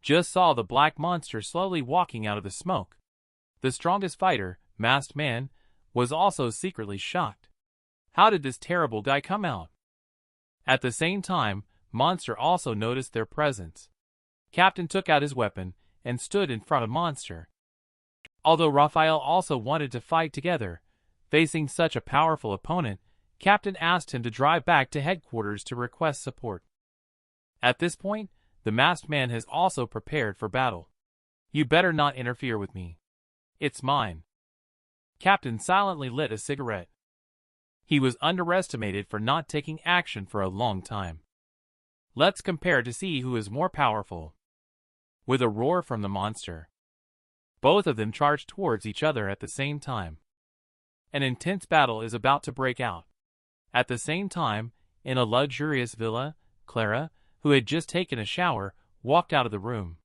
just saw the black monster slowly walking out of the smoke. The strongest fighter, masked man, was also secretly shocked. How did this terrible guy come out? At the same time, Monster also noticed their presence. Captain took out his weapon and stood in front of Monster. Although Raphael also wanted to fight together, facing such a powerful opponent, Captain asked him to drive back to headquarters to request support. At this point, the masked man has also prepared for battle. You better not interfere with me. It's mine. Captain silently lit a cigarette. He was underestimated for not taking action for a long time. Let's compare to see who is more powerful. With a roar from the monster, both of them charged towards each other at the same time. An intense battle is about to break out. At the same time, in a luxurious villa, Clara, who had just taken a shower, walked out of the room.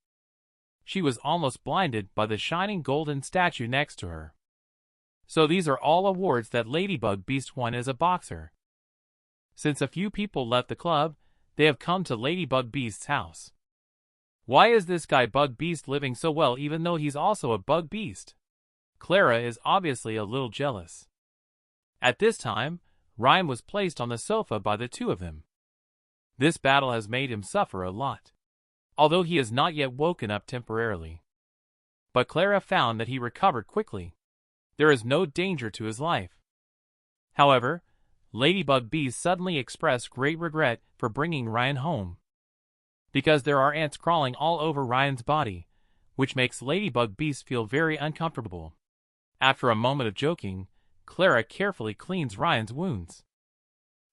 She was almost blinded by the shining golden statue next to her. So these are all awards that Ladybug Beast won as a boxer. Since a few people left the club, they have come to Ladybug Beast's house. Why is this guy Bug Beast living so well even though he's also a bug beast? Clara is obviously a little jealous. At this time, Ryan was placed on the sofa by the two of them. This battle has made him suffer a lot, although he has not yet woken up temporarily. But Clara found that he recovered quickly. There is no danger to his life. However, Ladybug Beast suddenly expressed great regret for bringing Ryan home, because there are ants crawling all over Ryan's body, which makes Ladybug Beast feel very uncomfortable. After a moment of joking, Clara carefully cleans Ryan's wounds.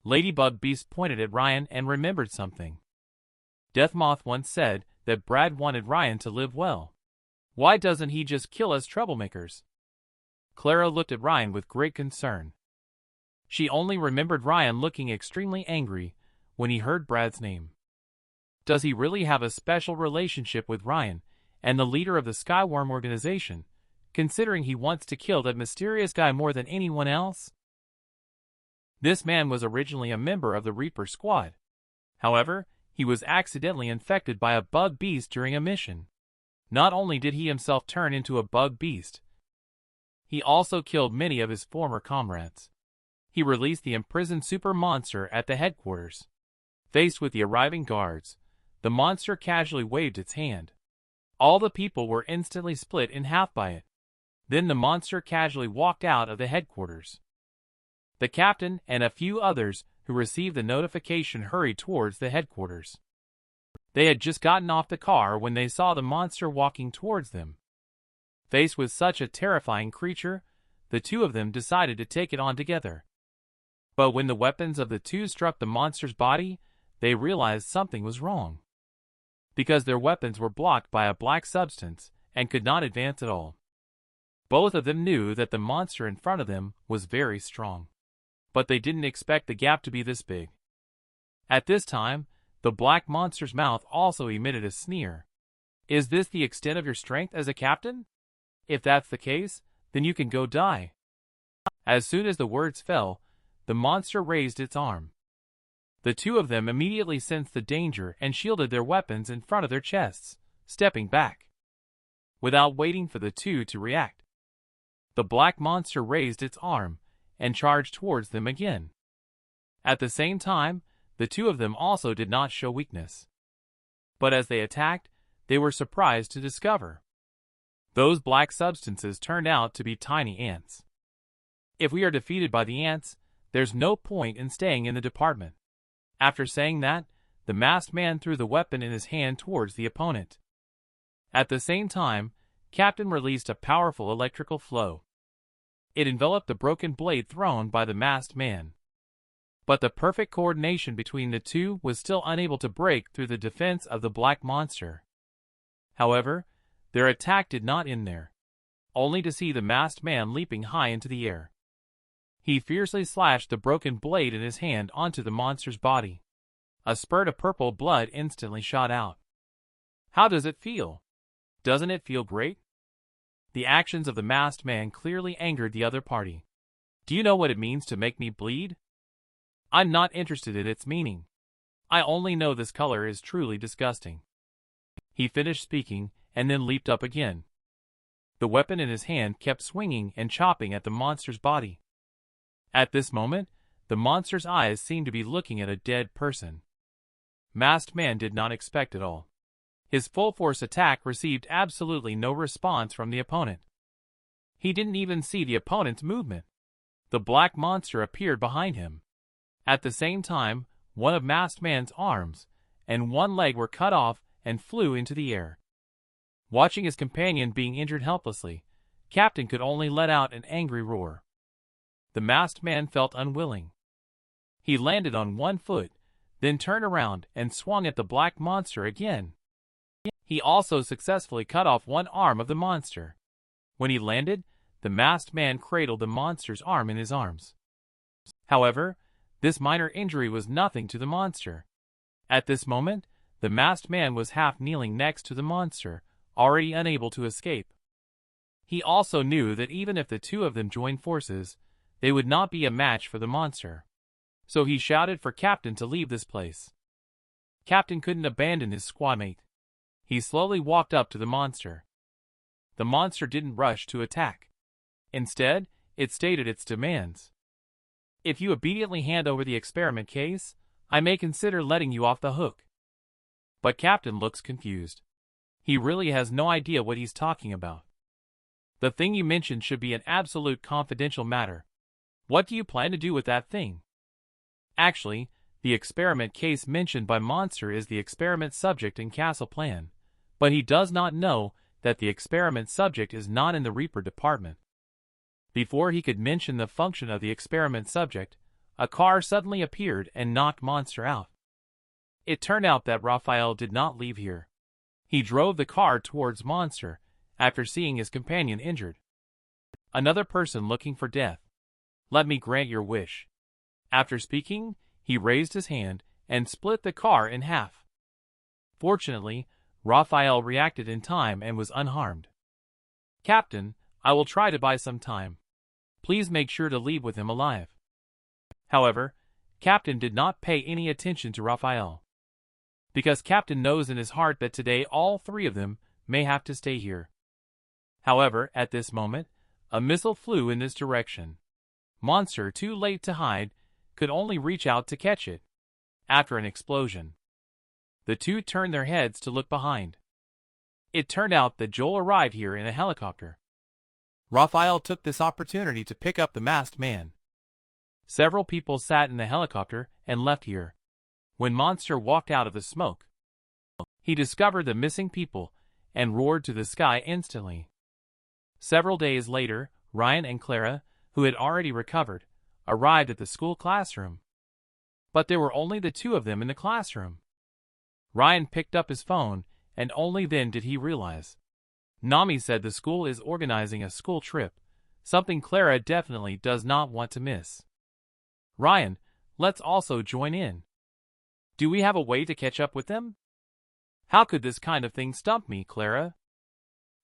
Ladybug Beast pointed at Ryan and remembered something. Deathmoth once said that Brad wanted Ryan to live well. Why doesn't he just kill us troublemakers? Clara looked at Ryan with great concern. She only remembered Ryan looking extremely angry when he heard Brad's name. Does he really have a special relationship with Ryan and the leader of the Skyworm organization, considering he wants to kill that mysterious guy more than anyone else? This man was originally a member of the Reaper squad. However, he was accidentally infected by a bug beast during a mission. Not only did he himself turn into a bug beast, he also killed many of his former comrades. He released the imprisoned super monster at the headquarters. Faced with the arriving guards, the monster casually waved its hand. All the people were instantly split in half by it. Then the monster casually walked out of the headquarters. The captain and a few others who received the notification hurried towards the headquarters. They had just gotten off the car when they saw the monster walking towards them. Faced with such a terrifying creature, the two of them decided to take it on together. But when the weapons of the two struck the monster's body, they realized something was wrong. Because their weapons were blocked by a black substance and could not advance at all. Both of them knew that the monster in front of them was very strong. But they didn't expect the gap to be this big. At this time, the black monster's mouth also emitted a sneer. Is this the extent of your strength as a captain? If that's the case, then you can go die. As soon as the words fell, the monster raised its arm. The two of them immediately sensed the danger and shielded their weapons in front of their chests, stepping back. Without waiting for the two to react, the black monster raised its arm and charged towards them again. At the same time, the two of them also did not show weakness. But as they attacked, they were surprised to discover those black substances turned out to be tiny ants. If we are defeated by the ants, there's no point in staying in the department. After saying that, the masked man threw the weapon in his hand towards the opponent. At the same time, Captain released a powerful electrical flow. It enveloped the broken blade thrown by the masked man. But the perfect coordination between the two was still unable to break through the defense of the black monster. However, their attack did not end there, only to see the masked man leaping high into the air. He fiercely slashed the broken blade in his hand onto the monster's body. A spurt of purple blood instantly shot out. How does it feel? Doesn't it feel great? The actions of the masked man clearly angered the other party. Do you know what it means to make me bleed? I'm not interested in its meaning. I only know this color is truly disgusting. He finished speaking and then leaped up again. The weapon in his hand kept swinging and chopping at the monster's body. At this moment, the monster's eyes seemed to be looking at a dead person. Masked Man did not expect it all. His full-force attack received absolutely no response from the opponent. He didn't even see the opponent's movement. The black monster appeared behind him. At the same time, one of Masked Man's arms and one leg were cut off and flew into the air. Watching his companion being injured helplessly, Captain could only let out an angry roar. The Masked Man felt unwilling. He landed on one foot, then turned around and swung at the black monster again. He also successfully cut off one arm of the monster. When he landed, the Masked Man cradled the monster's arm in his arms. However, this minor injury was nothing to the monster. At this moment, the Masked Man was half kneeling next to the monster, already unable to escape. He also knew that even if the two of them joined forces, they would not be a match for the monster. So he shouted for Captain to leave this place. Captain couldn't abandon his squadmate. He slowly walked up to the monster. The monster didn't rush to attack. Instead, it stated its demands. If you obediently hand over the experiment case, I may consider letting you off the hook. But Captain looks confused. He really has no idea what he's talking about. The thing you mentioned should be an absolute confidential matter. What do you plan to do with that thing? Actually, the experiment case mentioned by Monster is the experiment subject in Castle Plan, but he does not know that the experiment subject is not in the Reaper department. Before he could mention the function of the experiment subject, a car suddenly appeared and knocked Monster out. It turned out that Raphael did not leave here. He drove the car towards Monster after seeing his companion injured. Another person looking for death. Let me grant your wish. After speaking, he raised his hand and split the car in half. Fortunately, Raphael reacted in time and was unharmed. Captain, I will try to buy some time. Please make sure to leave with him alive. However, Captain did not pay any attention to Raphael. Because Captain knows in his heart that today all three of them may have to stay here. However, at this moment, a missile flew in this direction. Monster, too late to hide, could only reach out to catch it. After an explosion, the two turned their heads to look behind. It turned out that Joel arrived here in a helicopter. Raphael took this opportunity to pick up the Masked Man. Several people sat in the helicopter and left here. When Monster walked out of the smoke, he discovered the missing people and roared to the sky instantly. Several days later, Ryan and Clara, who had already recovered, arrived at the school classroom. But there were only the two of them in the classroom. Ryan picked up his phone, and only then did he realize. Nami said the school is organizing a school trip, something Clara definitely does not want to miss. Ryan, let's also join in. Do we have a way to catch up with them? How could this kind of thing stump me, Clara?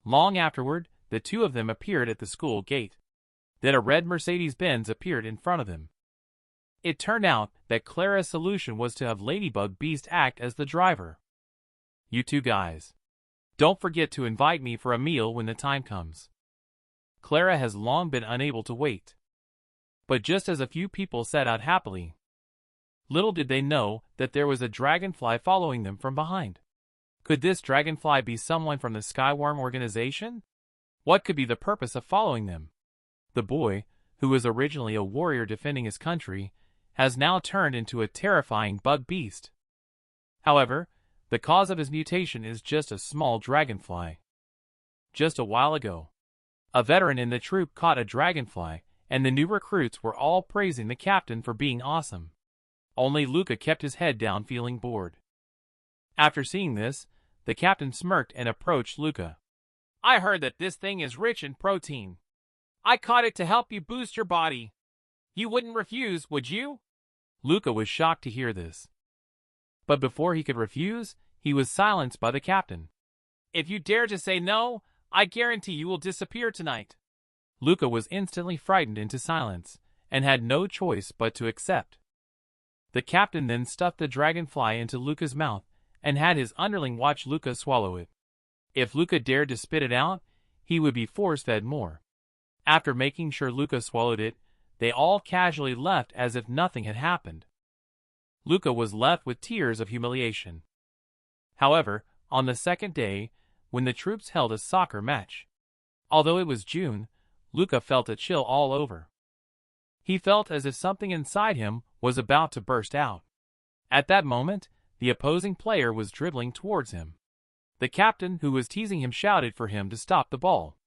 Long afterward, the two of them appeared at the school gate. Then a red Mercedes-Benz appeared in front of them. It turned out that Clara's solution was to have Ladybug Beast act as the driver. You two guys, don't forget to invite me for a meal when the time comes. Clara has long been unable to wait. But just as a few people set out happily, little did they know that there was a dragonfly following them from behind. Could this dragonfly be someone from the Skyworm organization? What could be the purpose of following them? The boy, who was originally a warrior defending his country, has now turned into a terrifying bug beast. However, the cause of his mutation is just a small dragonfly. Just a while ago, a veteran in the troop caught a dragonfly, and the new recruits were all praising the captain for being awesome. Only Luca kept his head down, feeling bored. After seeing this, the captain smirked and approached Luca. I heard that this thing is rich in protein. I caught it to help you boost your body. You wouldn't refuse, would you? Luca was shocked to hear this. But before he could refuse, he was silenced by the captain. If you dare to say no, I guarantee you will disappear tonight. Luca was instantly frightened into silence, and had no choice but to accept. The captain then stuffed the dragonfly into Luca's mouth, and had his underling watch Luca swallow it. If Luca dared to spit it out, he would be force-fed more. After making sure Luca swallowed it, they all casually left as if nothing had happened. Luca was left with tears of humiliation. However, on the second day, when the troops held a soccer match, although it was June, Luca felt a chill all over. He felt as if something inside him was about to burst out. At that moment, the opposing player was dribbling towards him. The captain who was teasing him shouted for him to stop the ball.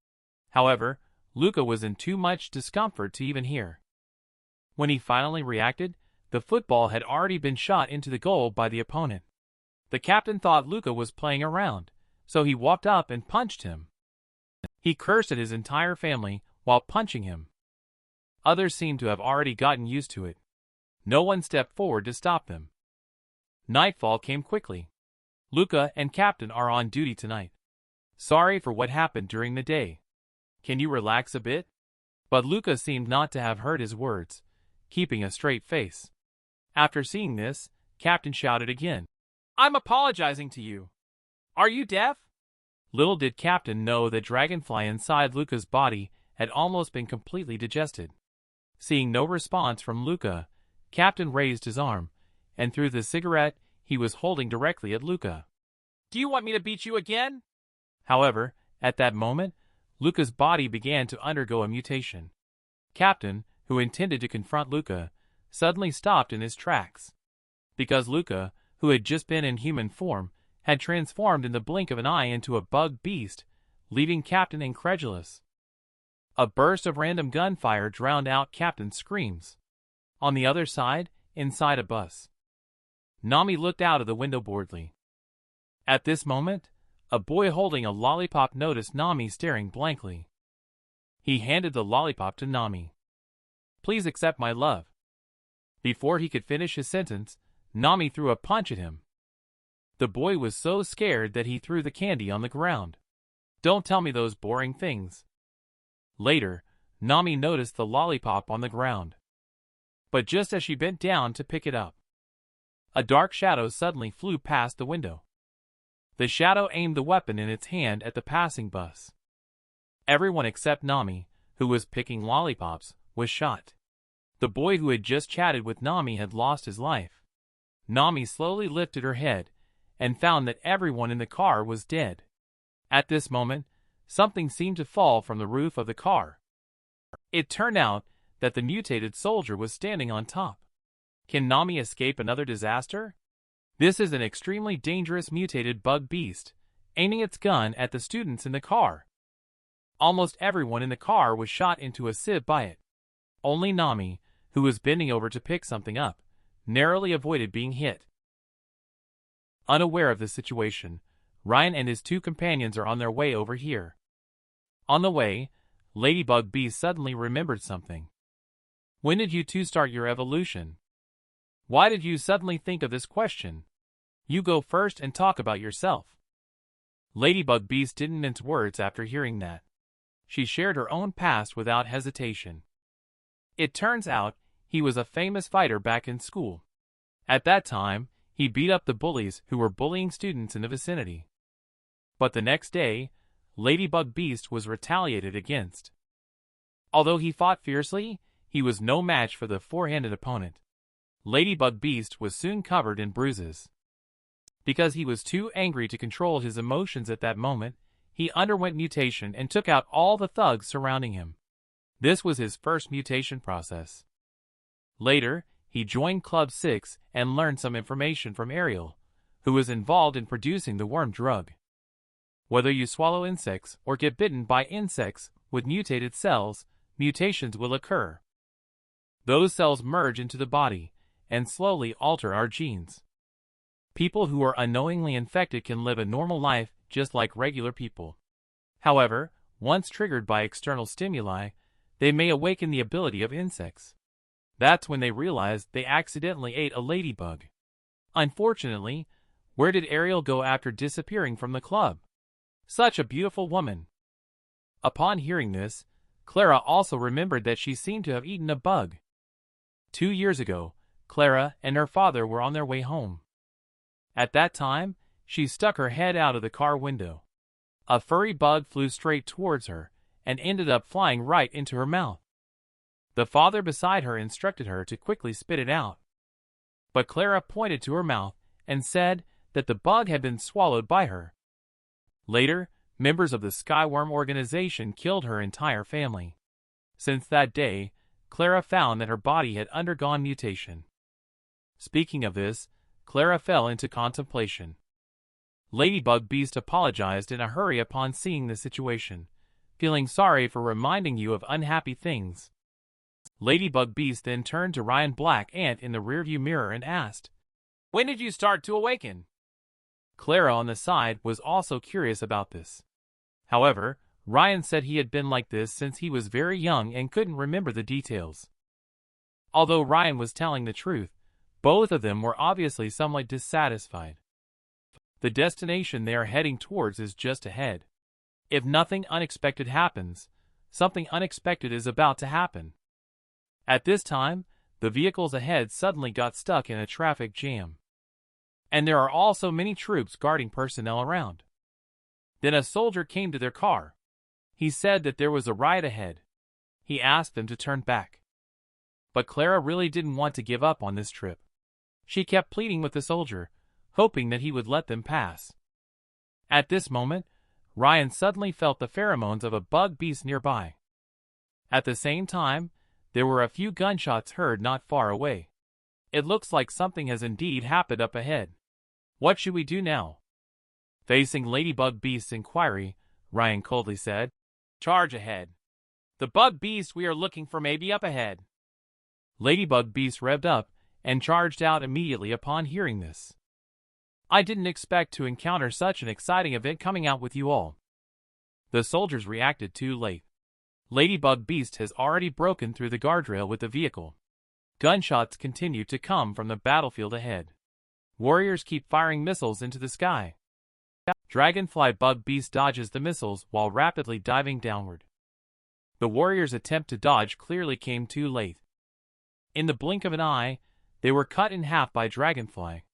However, Luca was in too much discomfort to even hear. When he finally reacted, the football had already been shot into the goal by the opponent. The captain thought Luca was playing around, so he walked up and punched him. He cursed at his entire family while punching him. Others seemed to have already gotten used to it. No one stepped forward to stop them. Nightfall came quickly. Luca and Captain are on duty tonight. Sorry for what happened during the day. Can you relax a bit? But Luca seemed not to have heard his words, keeping a straight face. After seeing this, Captain shouted again, "I'm apologizing to you. Are you deaf?" Little did Captain know that Dragonfly inside Luca's body had almost been completely digested. Seeing no response from Luca, Captain raised his arm, and threw the cigarette he was holding directly at Luca. "Do you want me to beat you again?" However, at that moment, Luca's body began to undergo a mutation. Captain, who intended to confront Luca, suddenly stopped in his tracks. Because Luca, who had just been in human form, had transformed in the blink of an eye into a bug beast, leaving Captain incredulous. A burst of random gunfire drowned out Captain's screams. On the other side, inside a bus, Nami looked out of the window boredly. At this moment, a boy holding a lollipop noticed Nami staring blankly. He handed the lollipop to Nami. "Please accept my love." Before he could finish his sentence, Nami threw a punch at him. The boy was so scared that he threw the candy on the ground. "Don't tell me those boring things." Later, Nami noticed the lollipop on the ground. But just as she bent down to pick it up, a dark shadow suddenly flew past the window. The shadow aimed the weapon in its hand at the passing bus. Everyone except Nami, who was picking lollipops, was shot. The boy who had just chatted with Nami had lost his life. Nami slowly lifted her head and found that everyone in the car was dead. At this moment, something seemed to fall from the roof of the car. It turned out that the mutated soldier was standing on top. Can Nami escape another disaster? This is an extremely dangerous mutated bug beast, aiming its gun at the students in the car. Almost everyone in the car was shot into a sieve by it. Only Nami, who was bending over to pick something up, narrowly avoided being hit. Unaware of the situation, Ryan and his two companions are on their way over here. On the way, Ladybug Beast suddenly remembered something. "When did you two start your evolution? Why did you suddenly think of this question? You go first and talk about yourself." Ladybug Beast didn't mince words after hearing that. She shared her own past without hesitation. It turns out, he was a famous fighter back in school. At that time, he beat up the bullies who were bullying students in the vicinity. But the next day, Ladybug Beast was retaliated against. Although he fought fiercely, he was no match for the four-handed opponent. Ladybug Beast was soon covered in bruises. Because he was too angry to control his emotions at that moment, he underwent mutation and took out all the thugs surrounding him. This was his first mutation process. Later, he joined Club 6 and learned some information from Ariel, who was involved in producing the worm drug. Whether you swallow insects or get bitten by insects with mutated cells, mutations will occur. Those cells merge into the body and slowly alter our genes. People who are unknowingly infected can live a normal life just like regular people. However, once triggered by external stimuli, they may awaken the ability of insects. That's when they realize they accidentally ate a ladybug. Unfortunately, where did Ariel go after disappearing from the club? Such a beautiful woman. Upon hearing this, Clara also remembered that she seemed to have eaten a bug. 2 years ago, Clara and her father were on their way home. At that time, she stuck her head out of the car window. A furry bug flew straight towards her and ended up flying right into her mouth. The father beside her instructed her to quickly spit it out. But Clara pointed to her mouth and said that the bug had been swallowed by her. Later, members of the Skyworm organization killed her entire family. Since that day, Clara found that her body had undergone mutation. Speaking of this, Clara fell into contemplation. Ladybug Beast apologized in a hurry upon seeing the situation, feeling sorry for reminding you of unhappy things. Ladybug Beast then turned to Ryan Black Ant in the rearview mirror and asked, "When did you start to awaken?" Clara on the side was also curious about this. However, Ryan said he had been like this since he was very young and couldn't remember the details. Although Ryan was telling the truth, both of them were obviously somewhat dissatisfied. The destination they are heading towards is just ahead. If nothing unexpected happens, something unexpected is about to happen. At this time, the vehicles ahead suddenly got stuck in a traffic jam. And there are also many troops guarding personnel around. Then a soldier came to their car. He said that there was a riot ahead. He asked them to turn back. But Clara really didn't want to give up on this trip. She kept pleading with the soldier, hoping that he would let them pass. At this moment, Ryan suddenly felt the pheromones of a bug beast nearby. At the same time, there were a few gunshots heard not far away. It looks like something has indeed happened up ahead. What should we do now? Facing Ladybug Beast's inquiry, Ryan coldly said, "Charge ahead. The bug beast we are looking for may be up ahead." Ladybug Beast revved up and charged out immediately upon hearing this. "I didn't expect to encounter such an exciting event coming out with you all." The soldiers reacted too late. Ladybug Beast has already broken through the guardrail with the vehicle. Gunshots continue to come from the battlefield ahead. Warriors keep firing missiles into the sky. Dragonfly Bug Beast dodges the missiles while rapidly diving downward. The warriors' attempt to dodge clearly came too late. In the blink of an eye, they were cut in half by Dragonfly.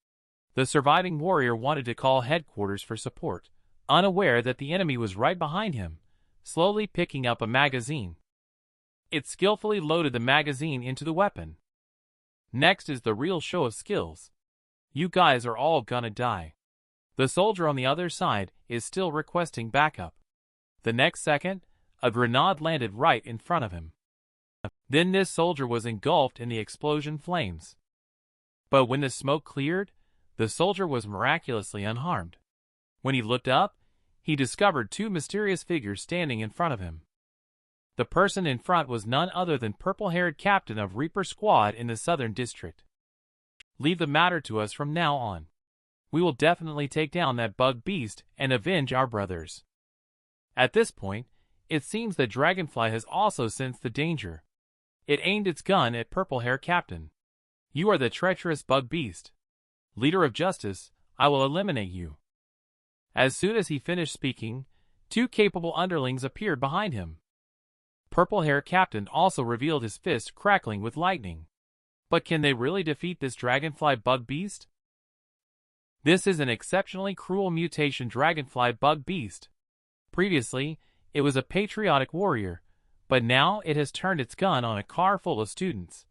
The surviving warrior wanted to call headquarters for support, unaware that the enemy was right behind him, slowly picking up a magazine. It skillfully loaded the magazine into the weapon. Next is the real show of skills. You guys are all gonna die. The soldier on the other side is still requesting backup. The next second, a grenade landed right in front of him. Then this soldier was engulfed in the explosion flames. But when the smoke cleared, the soldier was miraculously unharmed. When he looked up, he discovered two mysterious figures standing in front of him. The person in front was none other than purple-haired captain of Reaper Squad in the Southern District. "Leave the matter to us from now on. We will definitely take down that bug beast and avenge our brothers." At this point, it seems that Dragonfly has also sensed the danger. It aimed its gun at Purple-Hair Captain. "You are the treacherous bug beast. Leader of justice, I will eliminate you." As soon as he finished speaking, two capable underlings appeared behind him. Purple-Hair Captain also revealed his fist crackling with lightning. But can they really defeat this Dragonfly bug beast? This is an exceptionally cruel mutation Dragonfly bug beast. Previously, it was a patriotic warrior, but now it has turned its gun on a car full of students,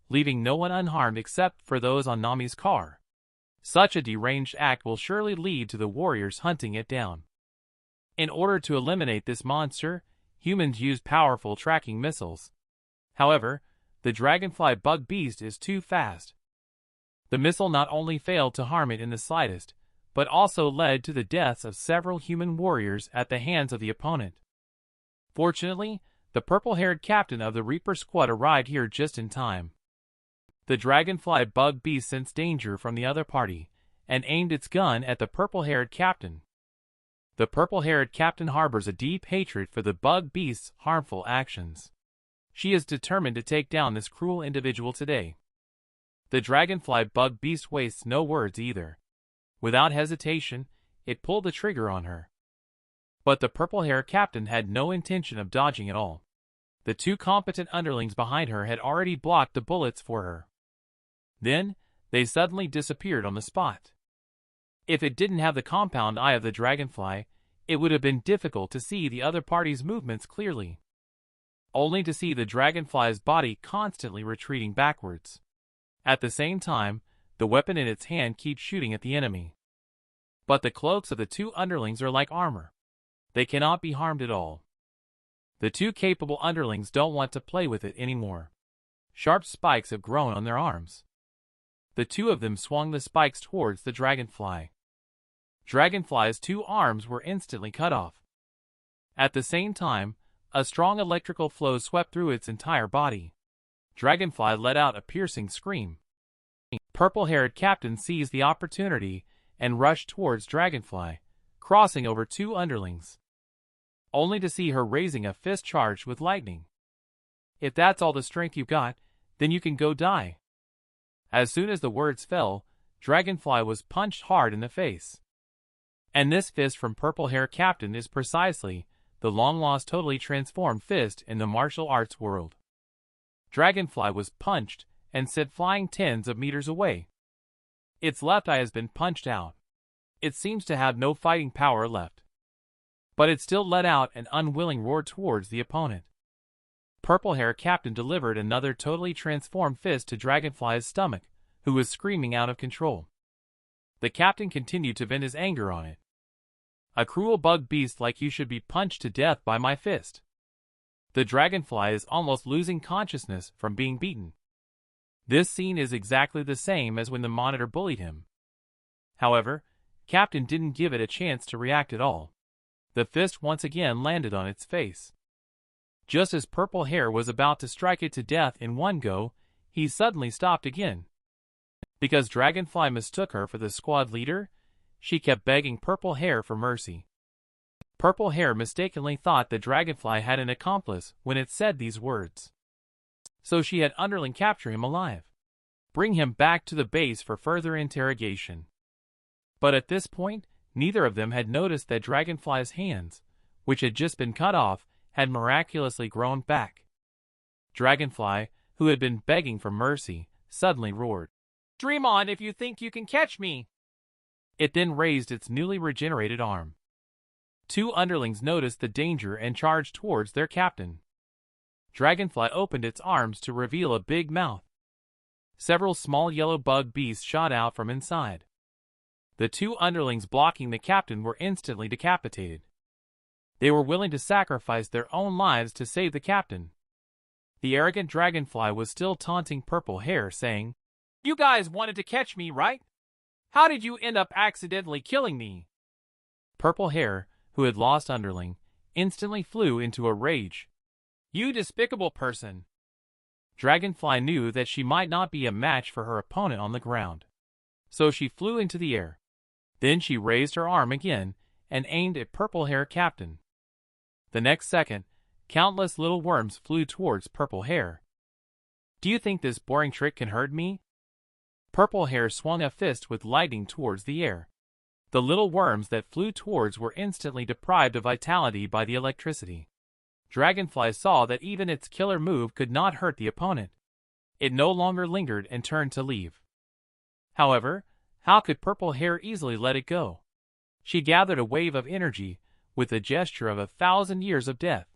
leaving no one unharmed except for those on Nami's car. Such a deranged act will surely lead to the warriors hunting it down. In order to eliminate this monster, humans use powerful tracking missiles. However, the Dragonfly bug beast is too fast. The missile not only failed to harm it in the slightest, but also led to the deaths of several human warriors at the hands of the opponent. Fortunately, the purple-haired captain of the Reaper Squad arrived here just in time. The Dragonfly bug beast sensed danger from the other party, and aimed its gun at the purple-haired captain. The purple-haired captain harbors a deep hatred for the bug beast's harmful actions. She is determined to take down this cruel individual today. The Dragonfly bug beast wastes no words either. Without hesitation, it pulled the trigger on her. But the purple-hair captain had no intention of dodging at all. The two competent underlings behind her had already blocked the bullets for her. Then, they suddenly disappeared on the spot. If it didn't have the compound eye of the dragonfly, it would have been difficult to see the other party's movements clearly. Only to see the dragonfly's body constantly retreating backwards. At the same time, the weapon in its hand keeps shooting at the enemy. But the cloaks of the two underlings are like armor. They cannot be harmed at all. The two capable underlings don't want to play with it anymore. Sharp spikes have grown on their arms. The two of them swung the spikes towards the dragonfly. Dragonfly's two arms were instantly cut off. At the same time, a strong electrical flow swept through its entire body. Dragonfly let out a piercing scream. Purple-haired captain seized the opportunity and rushed towards Dragonfly, crossing over two underlings. Only to see her raising a fist charged with lightning. If that's all the strength you got, then you can go die. As soon as the words fell, Dragonfly was punched hard in the face. And this fist from Purple-Hair Captain is precisely the long-lost totally transformed fist in the martial arts world. Dragonfly was punched and sent flying tens of meters away. Its left eye has been punched out. It seems to have no fighting power left. But it still let out an unwilling roar towards the opponent. Purple-Hair Captain delivered another totally transformed fist to Dragonfly's stomach, who was screaming out of control. The captain continued to vent his anger on it. A cruel bug beast like you should be punched to death by my fist. The dragonfly is almost losing consciousness from being beaten. This scene is exactly the same as when the monitor bullied him. However, Captain didn't give it a chance to react at all. The fist once again landed on its face. Just as Purple Hair was about to strike it to death in one go, he suddenly stopped again. Because Dragonfly mistook her for the squad leader, she kept begging Purple Hair for mercy. Purple Hair mistakenly thought the Dragonfly had an accomplice when it said these words. So she had underling capture him alive. Bring him back to the base for further interrogation. But at this point, neither of them had noticed that Dragonfly's hands, which had just been cut off, had miraculously grown back. Dragonfly, who had been begging for mercy, suddenly roared, "Dream on if you think you can catch me!" It then raised its newly regenerated arm. Two underlings noticed the danger and charged towards their captain. Dragonfly opened its arms to reveal a big mouth. Several small yellow bug beasts shot out from inside. The two underlings blocking the captain were instantly decapitated. They were willing to sacrifice their own lives to save the captain. The arrogant Dragonfly was still taunting Purple Hair, saying, "You guys wanted to catch me, right? How did you end up accidentally killing me?" Purple Hair, who had lost underling, instantly flew into a rage. "You despicable person!" Dragonfly knew that she might not be a match for her opponent on the ground. So she flew into the air. Then she raised her arm again and aimed at Purple Hair Captain. The next second, countless little worms flew towards Purple Hair. "Do you think this boring trick can hurt me?" Purple Hair swung a fist with lightning towards the air. The little worms that flew towards were instantly deprived of vitality by the electricity. Dragonfly saw that even its killer move could not hurt the opponent. It no longer lingered and turned to leave. However, how could Purple Hair easily let it go? She gathered a wave of energy with the gesture of 1,000 years of death.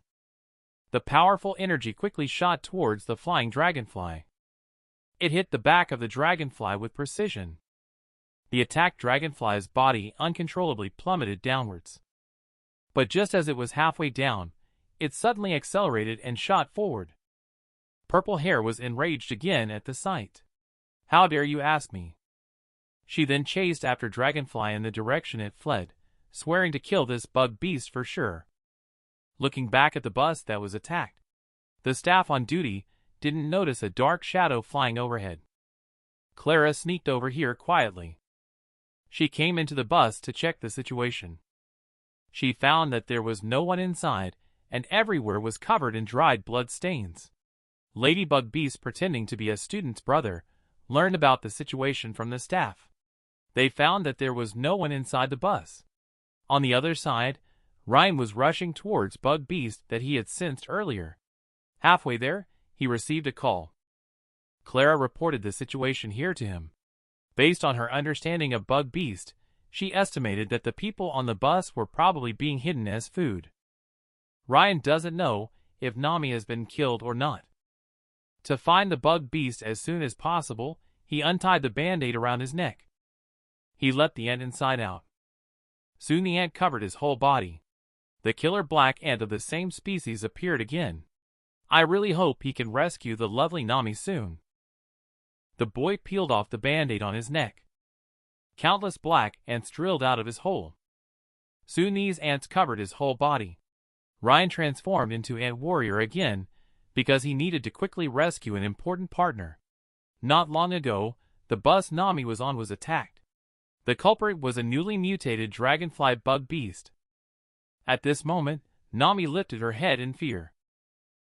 The powerful energy quickly shot towards the flying dragonfly. It hit the back of the dragonfly with precision. The attacked dragonfly's body uncontrollably plummeted downwards. But just as it was halfway down, it suddenly accelerated and shot forward. Purple Hair was enraged again at the sight. "How dare you ask me?" She then chased after Dragonfly in the direction it fled, swearing to kill this bug beast for sure. Looking back at the bus that was attacked, the staff on duty didn't notice a dark shadow flying overhead. Clara sneaked over here quietly. She came into the bus to check the situation. She found that there was no one inside, and everywhere was covered in dried blood stains. Ladybug Beast, pretending to be a student's brother, learned about the situation from the staff. They found that there was no one inside the bus. On the other side, Ryan was rushing towards Bug Beast that he had sensed earlier. Halfway there, he received a call. Clara reported the situation here to him. Based on her understanding of Bug Beast, she estimated that the people on the bus were probably being hidden as food. Ryan doesn't know if Nami has been killed or not. To find the bug beast as soon as possible, he untied the band-aid around his neck. He let the ant inside out. Soon the ant covered his whole body. The killer black ant of the same species appeared again. I really hope he can rescue the lovely Nami soon. The boy peeled off the band-aid on his neck. Countless black ants drilled out of his hole. Soon these ants covered his whole body. Ryan transformed into Ant Warrior again because he needed to quickly rescue an important partner. Not long ago, the bus Nami was on was attacked. The culprit was a newly mutated dragonfly bug beast. At this moment, Nami lifted her head in fear.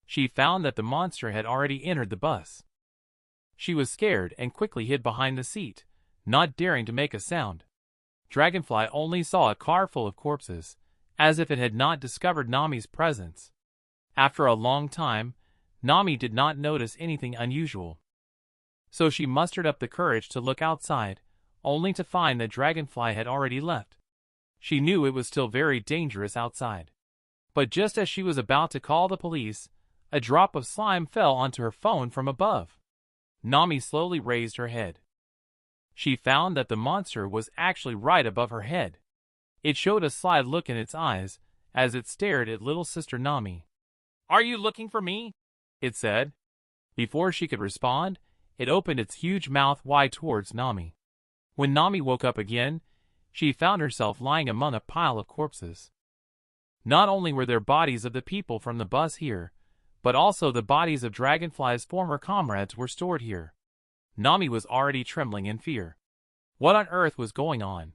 She found that the monster had already entered the bus. She was scared and quickly hid behind the seat, not daring to make a sound. Dragonfly only saw a car full of corpses, as if it had not discovered Nami's presence. After a long time, Nami did not notice anything unusual. So she mustered up the courage to look outside, only to find that Dragonfly had already left. She knew it was still very dangerous outside. But just as she was about to call the police, a drop of slime fell onto her phone from above. Nami slowly raised her head. She found that the monster was actually right above her head. It showed a sly look in its eyes as it stared at little sister Nami. "Are you looking for me?" it said. Before she could respond, it opened its huge mouth wide towards Nami. When Nami woke up again, she found herself lying among a pile of corpses. Not only were there bodies of the people from the bus here, but also the bodies of Dragonfly's former comrades were stored here. Nami was already trembling in fear. What on earth was going on?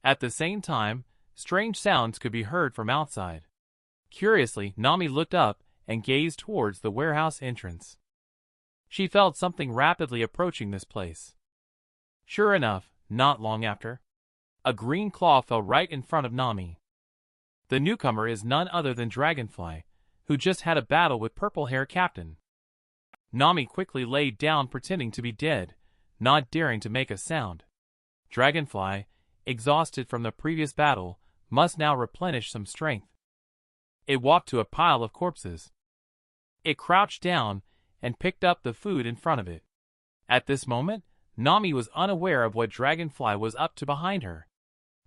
At the same time, strange sounds could be heard from outside. Curiously, Nami looked up and gazed towards the warehouse entrance. She felt something rapidly approaching this place. Sure enough, not long after, a green claw fell right in front of Nami. The newcomer is none other than Dragonfly, who just had a battle with Purple Hair Captain. Nami quickly laid down pretending to be dead, not daring to make a sound. Dragonfly, exhausted from the previous battle, must now replenish some strength. It walked to a pile of corpses. It crouched down and picked up the food in front of it. At this moment, Nami was unaware of what Dragonfly was up to behind her.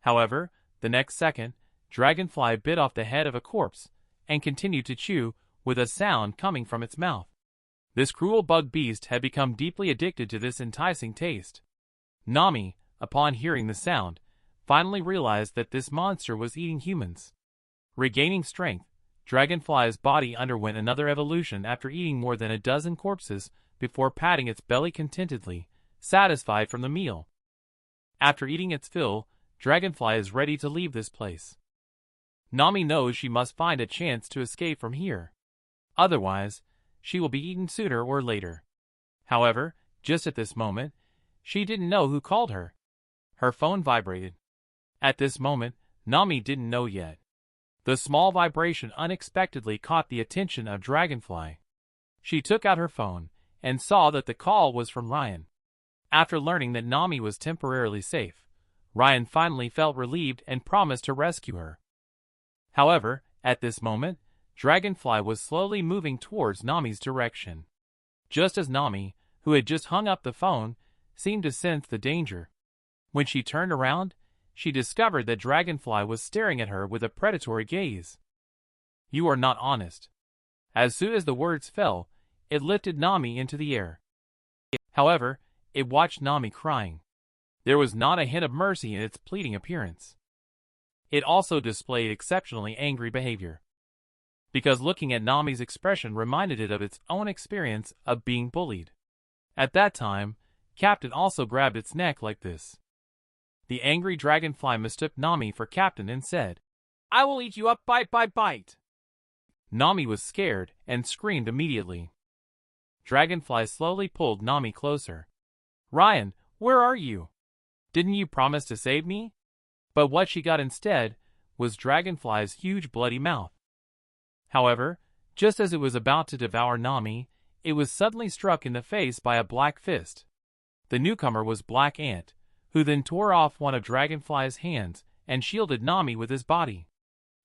However, the next second, Dragonfly bit off the head of a corpse and continued to chew with a sound coming from its mouth. This cruel bug beast had become deeply addicted to this enticing taste. Nami, upon hearing the sound, finally realized that this monster was eating humans. Regaining strength, Dragonfly's body underwent another evolution after eating more than a dozen corpses before patting its belly contentedly, satisfied from the meal. After eating its fill, Dragonfly is ready to leave this place. Nami knows she must find a chance to escape from here. Otherwise, she will be eaten sooner or later. However, just at this moment, she didn't know who called her. Her phone vibrated. At this moment, Nami didn't know yet. The small vibration unexpectedly caught the attention of Dragonfly. She took out her phone and saw that the call was from Ryan. After learning that Nami was temporarily safe, Ryan finally felt relieved and promised to rescue her. However, at this moment, Dragonfly was slowly moving towards Nami's direction. Just as Nami, who had just hung up the phone, seemed to sense the danger. When she turned around, she discovered that Dragonfly was staring at her with a predatory gaze. "You are not honest." As soon as the words fell, it lifted Nami into the air. However, it watched Nami crying. There was not a hint of mercy in its pleading appearance. It also displayed exceptionally angry behavior, because looking at Nami's expression reminded it of its own experience of being bullied. At that time, Captain also grabbed its neck like this. The angry Dragonfly mistook Nami for Captain and said, "I will eat you up bite by bite." Nami was scared and screamed immediately. Dragonfly slowly pulled Nami closer. "Ryan, where are you? Didn't you promise to save me?" But what she got instead was Dragonfly's huge bloody mouth. However, just as it was about to devour Nami, it was suddenly struck in the face by a black fist. The newcomer was Black Ant, who then tore off one of Dragonfly's hands and shielded Nami with his body.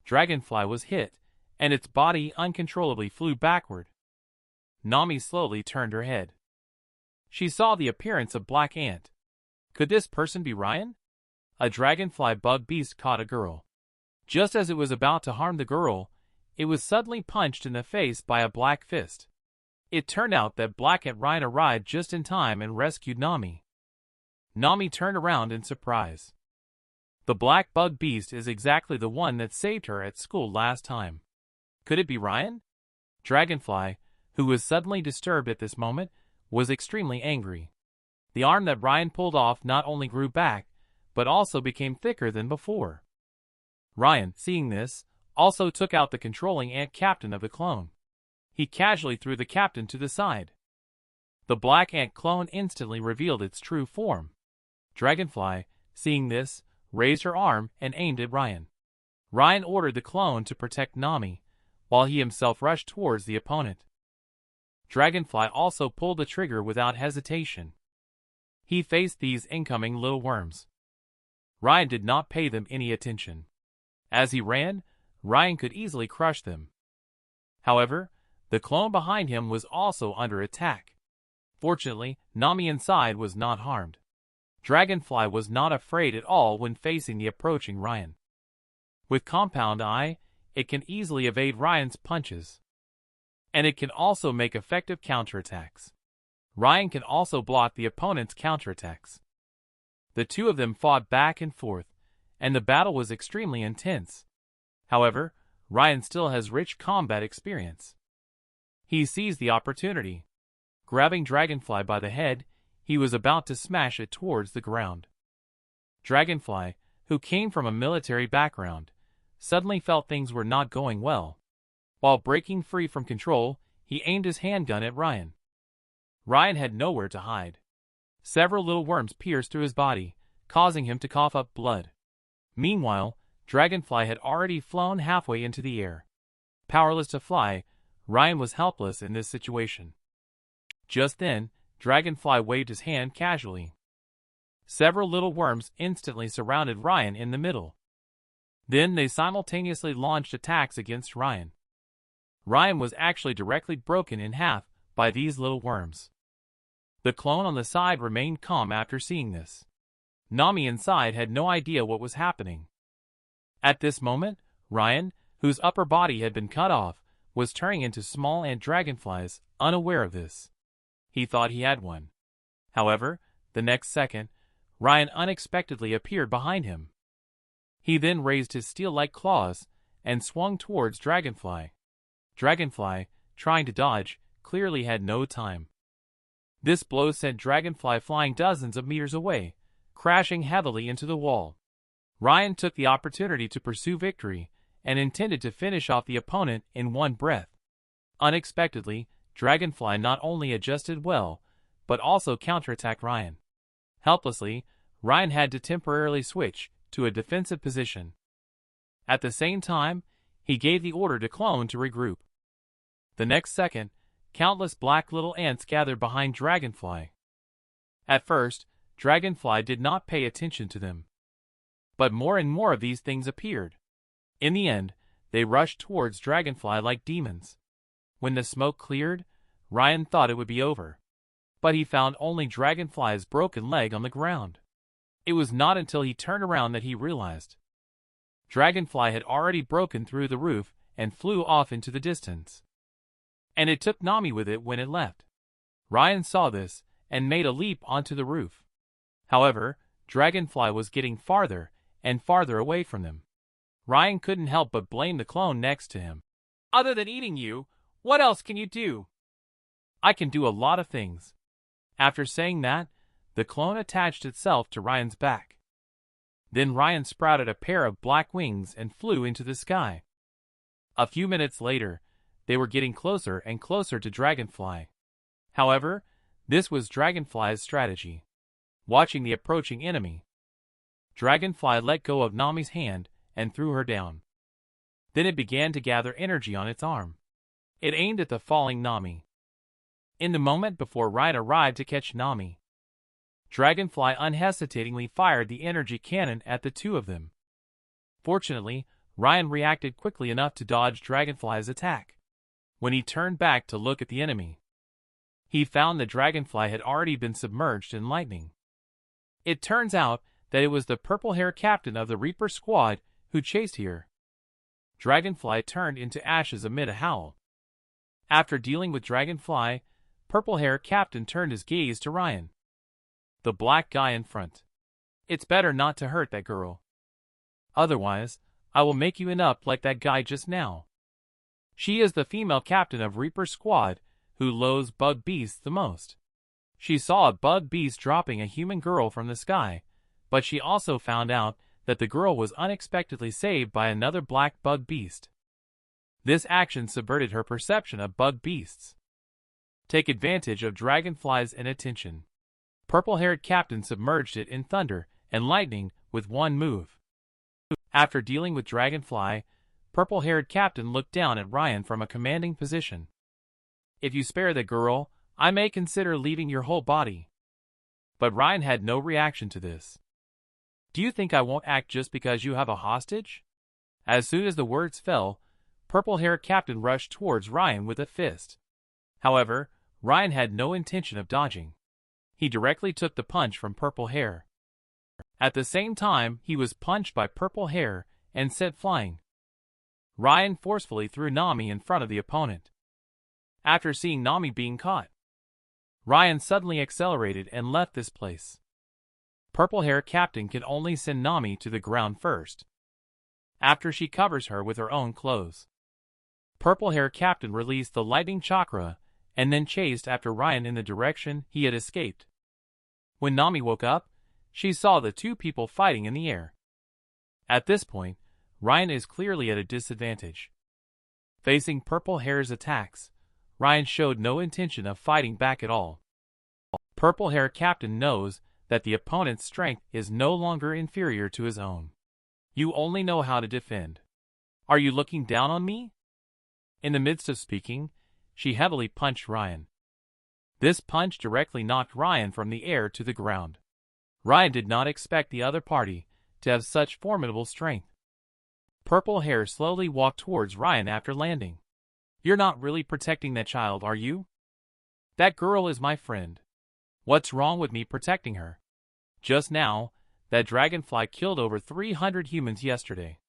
Dragonfly was hit, and its body uncontrollably flew backward. Nami slowly turned her head. She saw the appearance of Black Ant. Could this person be Ryan? A dragonfly bug beast caught a girl. Just as it was about to harm the girl, it was suddenly punched in the face by a black fist. It turned out that Black Ant Ryan arrived just in time and rescued Nami. Nami turned around in surprise. The black bug beast is exactly the one that saved her at school last time. Could it be Ryan? Dragonfly, who was suddenly disturbed at this moment, was extremely angry. The arm that Ryan pulled off not only grew back, but also became thicker than before. Ryan, seeing this, also took out the controlling ant captain of the clone. He casually threw the captain to the side. The black ant clone instantly revealed its true form. Dragonfly, seeing this, raised her arm and aimed at Ryan. Ryan ordered the clone to protect Nami, while he himself rushed towards the opponent. Dragonfly also pulled the trigger without hesitation. He faced these incoming little worms. Ryan did not pay them any attention. As he ran, Ryan could easily crush them. However, the clone behind him was also under attack. Fortunately, Nami inside was not harmed. Dragonfly was not afraid at all when facing the approaching Ryan. With Compound Eye, it can easily evade Ryan's punches. And it can also make effective counterattacks. Ryan can also block the opponent's counterattacks. The two of them fought back and forth, and the battle was extremely intense. However, Ryan still has rich combat experience. He seized the opportunity. Grabbing Dragonfly by the head, he was about to smash it towards the ground. Dragonfly, who came from a military background, suddenly felt things were not going well. While breaking free from control, he aimed his handgun at Ryan. Ryan had nowhere to hide. Several little worms pierced through his body, causing him to cough up blood. Meanwhile, Dragonfly had already flown halfway into the air. Powerless to fly, Ryan was helpless in this situation. Just then, Dragonfly waved his hand casually. Several little worms instantly surrounded Ryan in the middle. Then they simultaneously launched attacks against Ryan. Ryan was actually directly broken in half by these little worms. The clone on the side remained calm after seeing this. Nami inside had no idea what was happening. At this moment, Ryan, whose upper body had been cut off, was turning into small ant dragonflies, unaware of this. He thought he had one. However, the next second, Ryan unexpectedly appeared behind him. He then raised his steel-like claws and swung towards Dragonfly. Dragonfly, trying to dodge, clearly had no time. This blow sent Dragonfly flying dozens of meters away, crashing heavily into the wall. Ryan took the opportunity to pursue victory and intended to finish off the opponent in one breath. Unexpectedly, Dragonfly not only adjusted well, but also counterattacked Ryan. Helplessly, Ryan had to temporarily switch to a defensive position. At the same time, he gave the order to clone to regroup. The next second, countless black little ants gathered behind Dragonfly. At first, Dragonfly did not pay attention to them. But more and more of these things appeared. In the end, they rushed towards Dragonfly like demons. When the smoke cleared, Ryan thought it would be over. But he found only Dragonfly's broken leg on the ground. It was not until he turned around that he realized. Dragonfly had already broken through the roof and flew off into the distance. And it took Nami with it when it left. Ryan saw this and made a leap onto the roof. However, Dragonfly was getting farther and farther away from them. Ryan couldn't help but blame the clone next to him. "Other than eating you, what else can you do?" "I can do a lot of things." After saying that, the clone attached itself to Ryan's back. Then Ryan sprouted a pair of black wings and flew into the sky. A few minutes later, they were getting closer and closer to Dragonfly. However, this was Dragonfly's strategy. Watching the approaching enemy, Dragonfly let go of Nami's hand and threw her down. Then it began to gather energy on its arm. It aimed at the falling Nami. In the moment before Ryan arrived to catch Nami, Dragonfly unhesitatingly fired the energy cannon at the two of them. Fortunately, Ryan reacted quickly enough to dodge Dragonfly's attack. When he turned back to look at the enemy, he found the Dragonfly had already been submerged in lightning. It turns out that it was the purple-haired captain of the Reaper squad who chased here. Dragonfly turned into ashes amid a howl. After dealing with Dragonfly, purple-haired captain turned his gaze to Ryan, the black guy in front. It's better not to hurt that girl. Otherwise, I will make you end up like that guy just now. She is the female captain of Reaper squad who loathes bug beasts the most. She saw a bug beast dropping a human girl from the sky, but she also found out that the girl was unexpectedly saved by another black bug beast. This action subverted her perception of bug beasts. Take advantage of Dragonfly's inattention. Purple-haired captain submerged it in thunder and lightning with one move. After dealing with Dragonfly, purple-haired captain looked down at Ryan from a commanding position. If you spare the girl, I may consider leaving your whole body. But Ryan had no reaction to this. Do you think I won't act just because you have a hostage? As soon as the words fell, purple-haired captain rushed towards Ryan with a fist. However, Ryan had no intention of dodging. He directly took the punch from purple hair. At the same time, he was punched by purple hair and sent flying. Ryan forcefully threw Nami in front of the opponent. After seeing Nami being caught, Ryan suddenly accelerated and left this place. Purple-haired captain can only send Nami to the ground first, after she covers her with her own clothes. Purple-haired captain released the lightning chakra and then chased after Ryan in the direction he had escaped. When Nami woke up, she saw the two people fighting in the air. At this point, Ryan is clearly at a disadvantage. Facing purple hair's attacks, Ryan showed no intention of fighting back at all. Purple-haired captain knows that the opponent's strength is no longer inferior to his own. You only know how to defend. Are you looking down on me? In the midst of speaking, she heavily punched Ryan. This punch directly knocked Ryan from the air to the ground. Ryan did not expect the other party to have such formidable strength. Purple hair slowly walked towards Ryan after landing. You're not really protecting that child, are you? That girl is my friend. What's wrong with me protecting her? Just now, that dragonfly killed over 300 humans yesterday.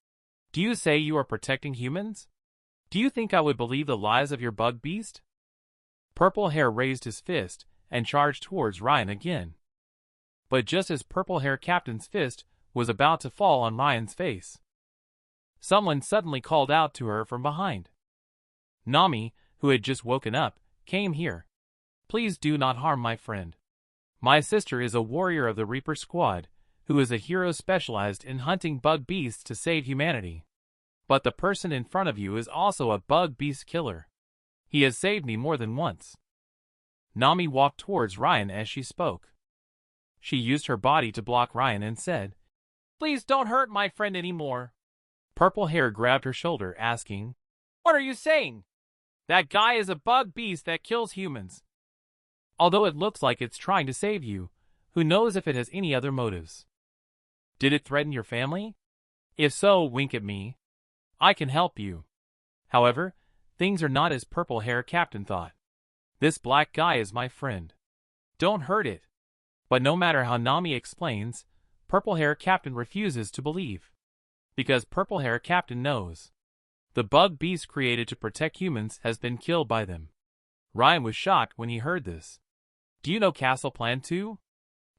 Do you say you are protecting humans? Do you think I would believe the lies of your bug beast? Purple hair raised his fist and charged towards Ryan again. But just as purple hair captain's fist was about to fall on Ryan's face, someone suddenly called out to her from behind. Nami, who had just woken up, came here. Please do not harm my friend. My sister is a warrior of the Reaper squad, who is a hero specialized in hunting bug beasts to save humanity. But the person in front of you is also a bug beast killer. He has saved me more than once. Nami walked towards Ryan as she spoke. She used her body to block Ryan and said, "Please don't hurt my friend anymore." Purple hair grabbed her shoulder, asking, "What are you saying? That guy is a bug beast that kills humans. Although it looks like it's trying to save you, who knows if it has any other motives? Did it threaten your family? If so, wink at me. I can help you." However, things are not as purple hair captain thought. This black guy is my friend. Don't hurt it. But no matter how Nami explains, purple hair captain refuses to believe. Because purple hair captain knows the bug beast created to protect humans has been killed by them. Ryan was shocked when he heard this. Do you know Castle Plan 2?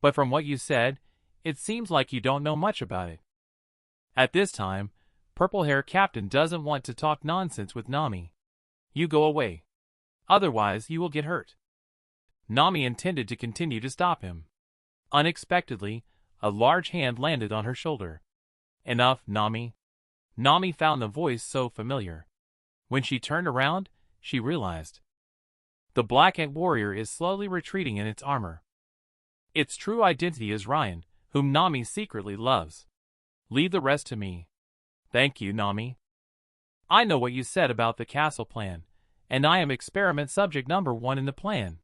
But from what you said, it seems like you don't know much about it. At this time, purple hair captain doesn't want to talk nonsense with Nami. You go away. Otherwise you will get hurt. Nami intended to continue to stop him. Unexpectedly, a large hand landed on her shoulder. Enough, Nami. Nami found the voice so familiar. When she turned around, she realized the Black Ant warrior is slowly retreating in its armor. Its true identity is Ryan, whom Nami secretly loves. Leave the rest to me. Thank you, Nami. I know what you said about the castle plan, and I am experiment subject number 1 in the plan.